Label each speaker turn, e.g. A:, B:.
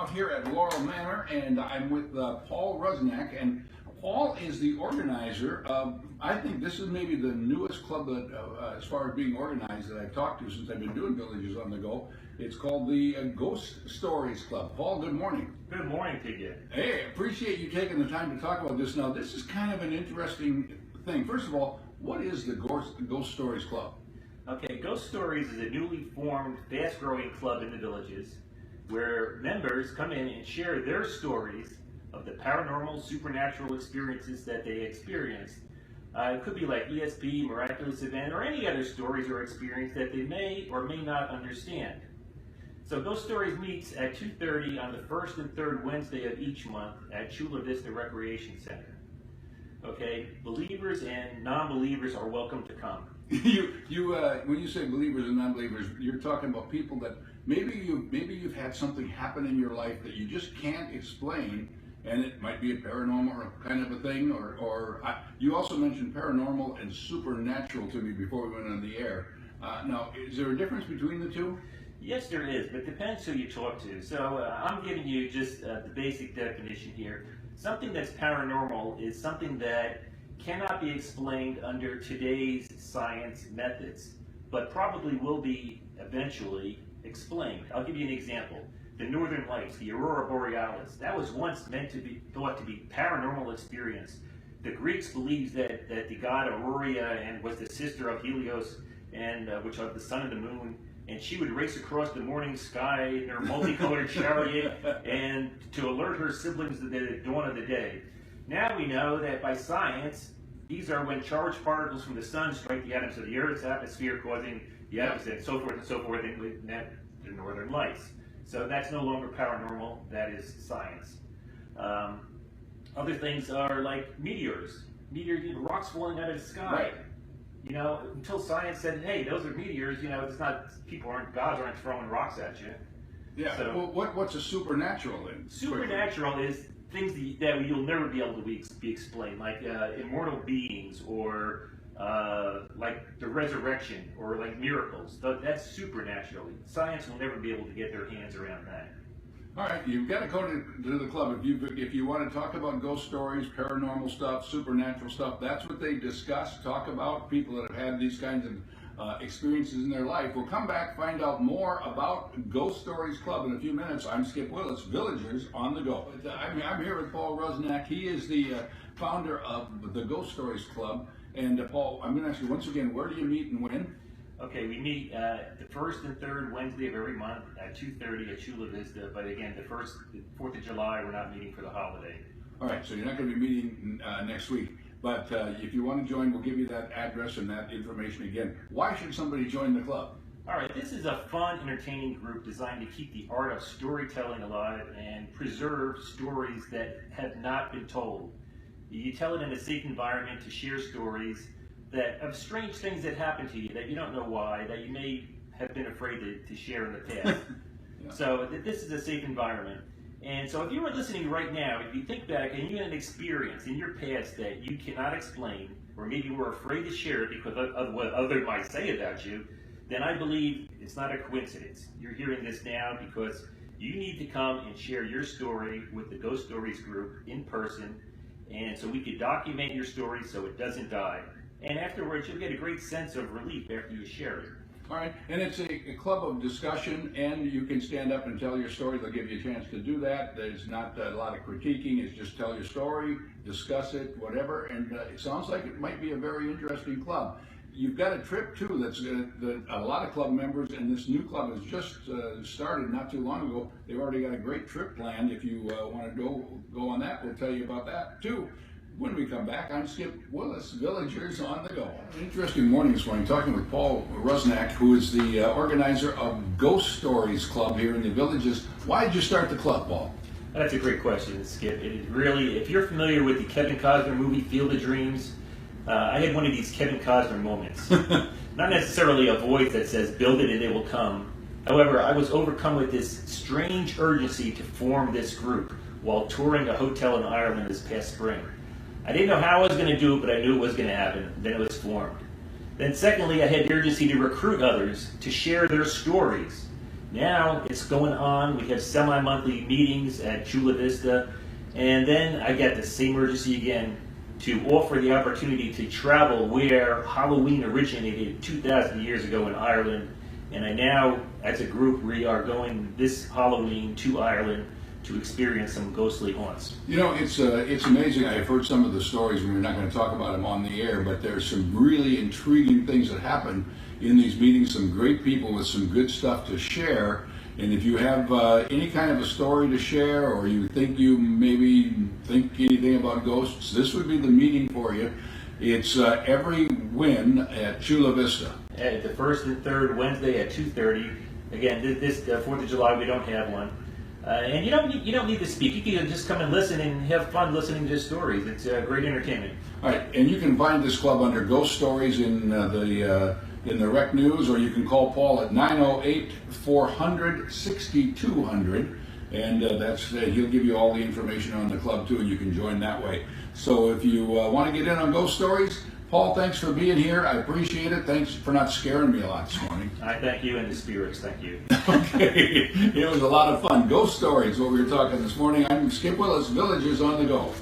A: out here at Laurel Manor, and I'm with Paul Rusnak, and Paul is the organizer of, I think this is maybe the newest club that, as far as being organized, that I've talked to since I've been doing Villages on the Go. It's called the Ghost Stories Club. Paul, good morning.
B: Good morning to you.
A: Hey, appreciate you taking the time to talk about this. Now, this is kind of an interesting thing. First of all, what is the Ghost Stories Club?
B: Okay, Ghost Stories is a newly formed, fast-growing club in the Villages where members come in and share their stories of the paranormal, supernatural experiences that they experienced. It could be like ESP, miraculous event, or any other stories or experience that they may or may not understand. So Ghost Stories meets at 2:30 on the first and third Wednesday of each month at Chula Vista Recreation Center. Okay, believers and non-believers are welcome to come.
A: When you say believers and non-believers, you're talking about people that maybe you've had something happen in your life that you just can't explain, and it might be a paranormal kind of a thing, or you also mentioned paranormal and supernatural to me before we went on the air. Now, is there a difference between the two?
B: Yes, there is, but it depends who you talk to. So I'm giving you just the basic definition here. Something that's paranormal is something that cannot be explained under today's science methods, but probably will be eventually explained. I'll give you an example. The Northern Lights, the Aurora Borealis, that was once meant to be thought to be paranormal experience. The Greeks believed that the god Aurora and was the sister of Helios, and which are the sun and the moon, and she would race across the morning sky in her multicolored chariot and to alert her siblings at the dawn of the day. Now we know that by science, these are when charged particles from the sun strike the atoms of the Earth's atmosphere, causing the opposite, and so forth, and that the Northern Lights. So that's no longer paranormal, that is science. Other things are like meteors, rocks falling out of the sky.
A: Right.
B: You know, until science said, hey, those are meteors, it's not, gods aren't throwing rocks at you.
A: Yeah, so, well, what's a supernatural then?
B: Supernatural is things that you'll never be able to be explained, like immortal beings, or like the resurrection, or like miracles. That's supernatural. Science will never be able to get their hands around that.
A: All right, you've got to go to the club. If you want to talk about ghost stories, paranormal stuff, supernatural stuff, that's what they discuss, talk about, people that have had these kinds of experiences in their life. We'll come back, find out more about Ghost Stories Club in a few minutes. I'm Skip Willis, Villagers on the Go. I'm here with Paul Rusnak. He is the founder of the Ghost Stories Club. And Paul, I'm going to ask you once again, where do you meet and when?
B: Okay, we meet the first and third Wednesday of every month at 2:30 at Chula Vista. But again, the 4th of July, we're not meeting for the holiday.
A: All right, so you're not going to be meeting next week. But if you want to join, we'll give you that address and that information again. Why should somebody join the club?
B: All right, this is a fun, entertaining group designed to keep the art of storytelling alive and preserve stories that have not been told. You tell it in a safe environment to share stories of strange things that happen to you that you don't know why, that you may have been afraid to share in the past. Yeah. So this is a safe environment. And so if you were listening right now, if you think back and you had an experience in your past that you cannot explain, or maybe were afraid to share it because of what others might say about you, then I believe it's not a coincidence. You're hearing this now because you need to come and share your story with the Ghost Stories group in person, and so we could document your story so it doesn't die. And afterwards, you'll get a great sense of relief after you share it.
A: All right, and it's a club of discussion, and you can stand up and tell your story. They'll give you a chance to do that. There's not a lot of critiquing. It's just tell your story, discuss it, whatever, and it sounds like it might be a very interesting club. You've got a trip, too, that a lot of club members, and this new club has just started not too long ago. They've already got a great trip planned. If you want to go on that, we'll tell you about that, too. When we come back, I'm Skip Willis, Villagers on the Go. Interesting morning this morning, talking with Paul Rusnak, who is the organizer of Ghost Stories Club here in the Villages. Why did you start the club, Paul?
B: That's a great question, Skip. It really, if you're familiar with the Kevin Costner movie Field of Dreams, I had one of these Kevin Costner moments. Not necessarily a voice that says, build it and it will come. However, I was overcome with this strange urgency to form this group while touring a hotel in Ireland this past spring. I didn't know how I was going to do it, but I knew it was going to happen. Then it was formed. Then secondly, I had the urgency to recruit others to share their stories Now it's going on. We have semi-monthly meetings at Chula Vista. And then I got the same urgency again to offer the opportunity to travel where Halloween originated 2,000 years ago in Ireland. And I now, as a group, we are going this Halloween to Ireland to experience some ghostly haunts.
A: You know, it's amazing. I've heard some of the stories, and we're not going to talk about them on the air, but there's some really intriguing things that happen in these meetings, some great people with some good stuff to share. And if you have any kind of a story to share, or you think you maybe think anything about ghosts, this would be the meeting for you. It's every win at Chula Vista.
B: At the first and third Wednesday at 2:30. Again, this 4th of July, we don't have one. And you don't need to speak. You can just come and listen and have fun listening to stories. It's great entertainment.
A: All right, and you can find this club under Ghost Stories in the Rec News, or you can call Paul at 908-400-6200, and he'll give you all the information on the club too, and you can join that way. So if you want to get in on Ghost Stories, Paul, thanks for being here. I appreciate it. Thanks for not scaring me a lot this morning.
B: I thank you, and the spirits thank you.
A: Okay, it was a lot of fun. Ghost Stories, what we were talking this morning. I'm Skip Willis, Villagers on the Go.